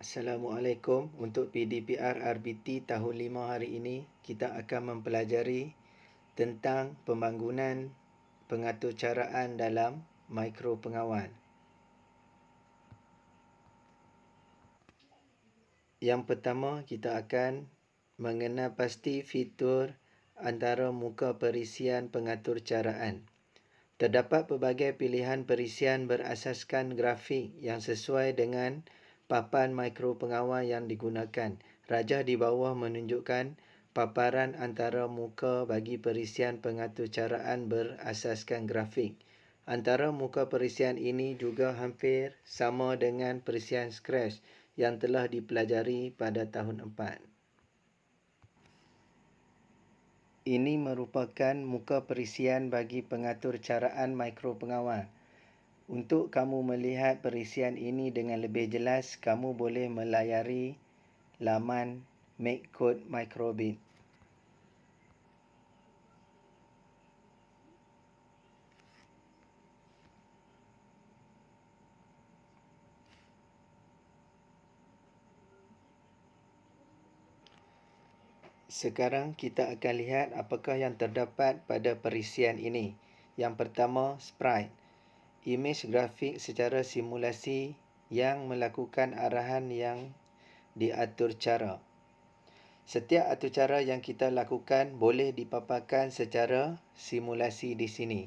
Assalamualaikum. Untuk PDPR RBT tahun 5 hari ini, kita akan mempelajari tentang pembangunan pengaturcaraan dalam mikropengawal. Yang pertama, kita akan mengenal pasti fitur antara muka perisian pengaturcaraan. Terdapat pelbagai pilihan perisian berasaskan grafik yang sesuai dengan papan mikropengawal yang digunakan. Rajah di bawah menunjukkan paparan antara muka bagi perisian pengaturcaraan berasaskan grafik. Antara muka perisian ini juga hampir sama dengan perisian Scratch yang telah dipelajari pada tahun 4. Ini merupakan muka perisian bagi pengaturcaraan mikropengawal. Untuk kamu melihat perisian ini dengan lebih jelas, kamu boleh melayari laman MakeCode Microbit. Sekarang kita akan lihat apakah yang terdapat pada perisian ini. Yang pertama, sprite. Imej grafik secara simulasi yang melakukan arahan yang diatur cara. Setiap aturcara yang kita lakukan boleh dipaparkan secara simulasi di sini.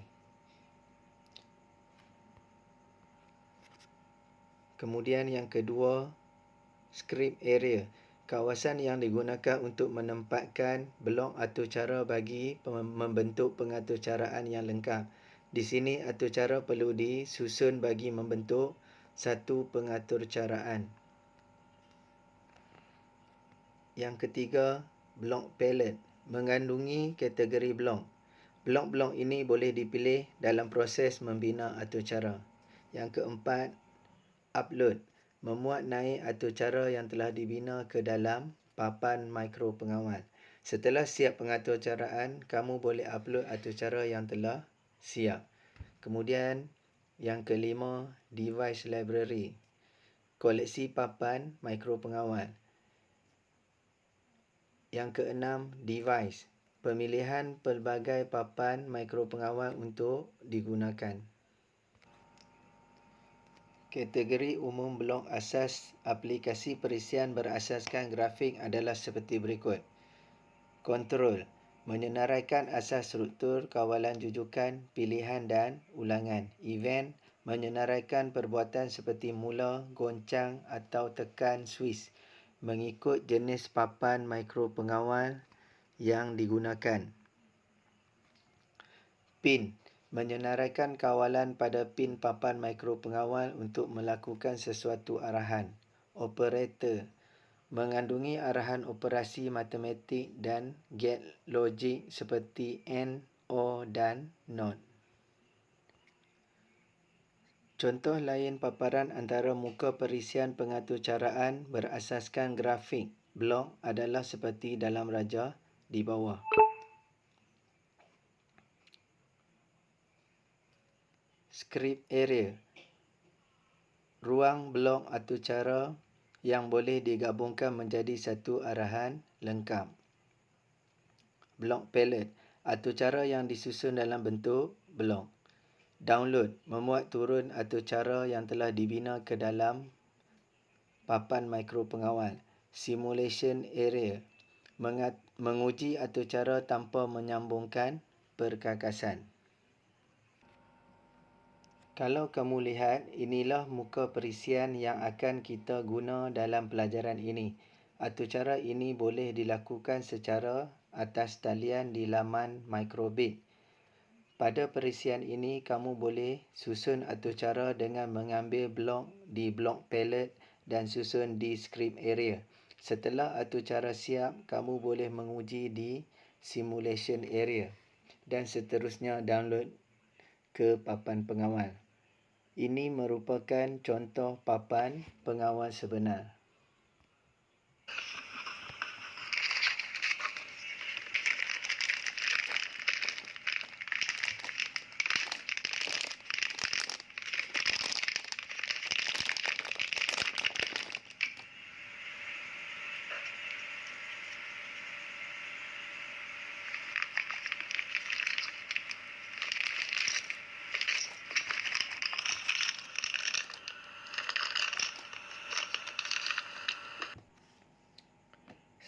Kemudian yang kedua, script area. Kawasan yang digunakan untuk menempatkan blok aturcara bagi membentuk pengaturcaraan yang lengkap. Di sini aturcara perlu disusun bagi membentuk satu pengaturcaraan. Yang ketiga, blok palette mengandungi kategori blok. Blok-blok ini boleh dipilih dalam proses membina aturcara. Yang keempat, upload memuat naik aturcara yang telah dibina ke dalam papan mikropengawal. Setelah siap pengaturcaraan, kamu boleh upload aturcara yang telah siap. Kemudian yang kelima, device library, koleksi papan mikropengawal. Yang keenam, device, pemilihan pelbagai papan mikropengawal untuk digunakan. Kategori umum blok asas aplikasi perisian berasaskan grafik adalah seperti berikut. Kontrol, menyenaraikan asas struktur, kawalan jujukan, pilihan dan ulangan. Event, menyenaraikan perbuatan seperti mula, goncang atau tekan switch mengikut jenis papan mikropengawal yang digunakan. Pin, menyenaraikan kawalan pada pin papan mikropengawal untuk melakukan sesuatu arahan. Operator, mengandungi arahan operasi matematik dan get logik seperti AND, OR dan NOT. Contoh lain paparan antara muka perisian pengaturcaraan berasaskan grafik blok adalah seperti dalam rajah di bawah. Script area, ruang blok aturcara yang boleh digabungkan menjadi satu arahan lengkap. Blok palette, aturcara yang disusun dalam bentuk blok. Download, memuat turun aturcara yang telah dibina ke dalam papan mikropengawal. Simulation area, menguji aturcara tanpa menyambungkan perkakasan. Kalau kamu lihat, inilah muka perisian yang akan kita guna dalam pelajaran ini. Aturcara ini boleh dilakukan secara atas talian di laman Microbit. Pada perisian ini, kamu boleh susun aturcara dengan mengambil blok di blok palette dan susun di script area. Setelah aturcara siap, kamu boleh menguji di simulation area dan seterusnya download ke papan pengawal. Ini merupakan contoh papan pengawal sebenar.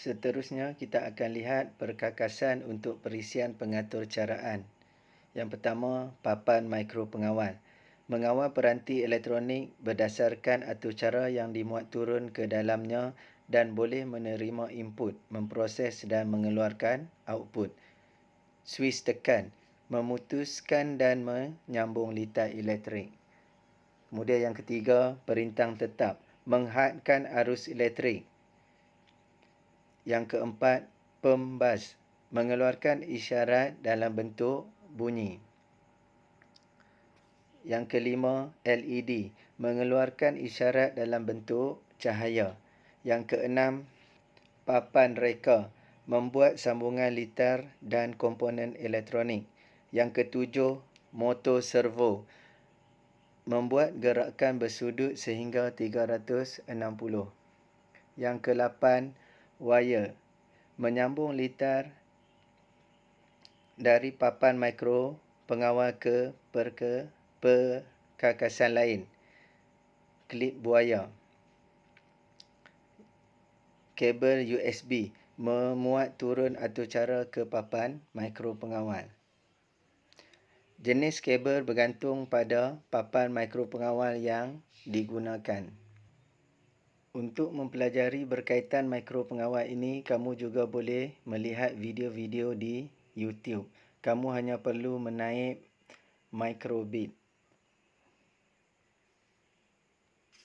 Seterusnya, kita akan lihat perkakasan untuk perisian pengatur caraan. Yang pertama, papan mikropengawal. Mengawal peranti elektronik berdasarkan aturcara yang dimuat turun ke dalamnya dan boleh menerima input, memproses dan mengeluarkan output. Suis tekan, memutuskan dan menyambung litar elektrik. Kemudian yang ketiga, perintang tetap, menghadkan arus elektrik. Yang keempat, pembas, mengeluarkan isyarat dalam bentuk bunyi. Yang kelima, LED, mengeluarkan isyarat dalam bentuk cahaya. Yang keenam, papan reka, membuat sambungan litar dan komponen elektronik. Yang ketujuh, motor servo, membuat gerakan bersudut sehingga 360. Yang ke-8, wire, menyambung litar dari papan mikro pengawal ke perkakasan lain. Klip buaya. Kabel USB, memuat turun aturcara ke papan mikro pengawal. Jenis kabel bergantung pada papan mikro pengawal yang digunakan. Untuk mempelajari berkaitan mikro pengawal ini, kamu juga boleh melihat video-video di YouTube. Kamu hanya perlu menaip microbit.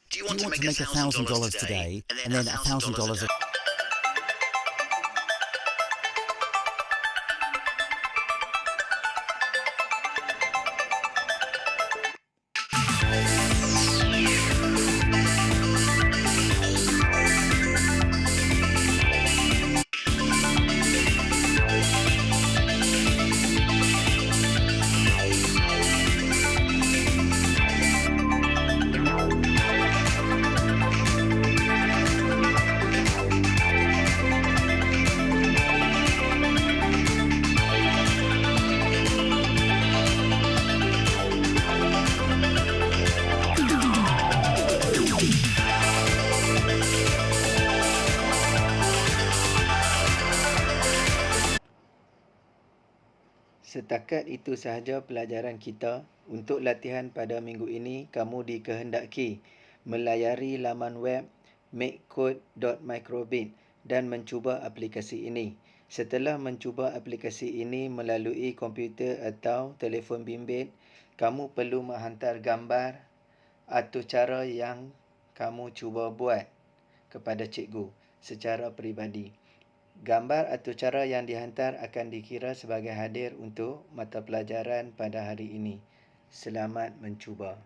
Do you want to make $1,000 today and then $1,000 a Setakat itu sahaja pelajaran kita. Untuk latihan pada minggu ini, kamu dikehendaki melayari laman web makecode.microbit dan mencuba aplikasi ini. Setelah mencuba aplikasi ini melalui komputer atau telefon bimbit, kamu perlu menghantar gambar aturcara yang kamu cuba buat kepada cikgu secara peribadi. Gambar aturcara yang dihantar akan dikira sebagai hadir untuk mata pelajaran pada hari ini. Selamat mencuba.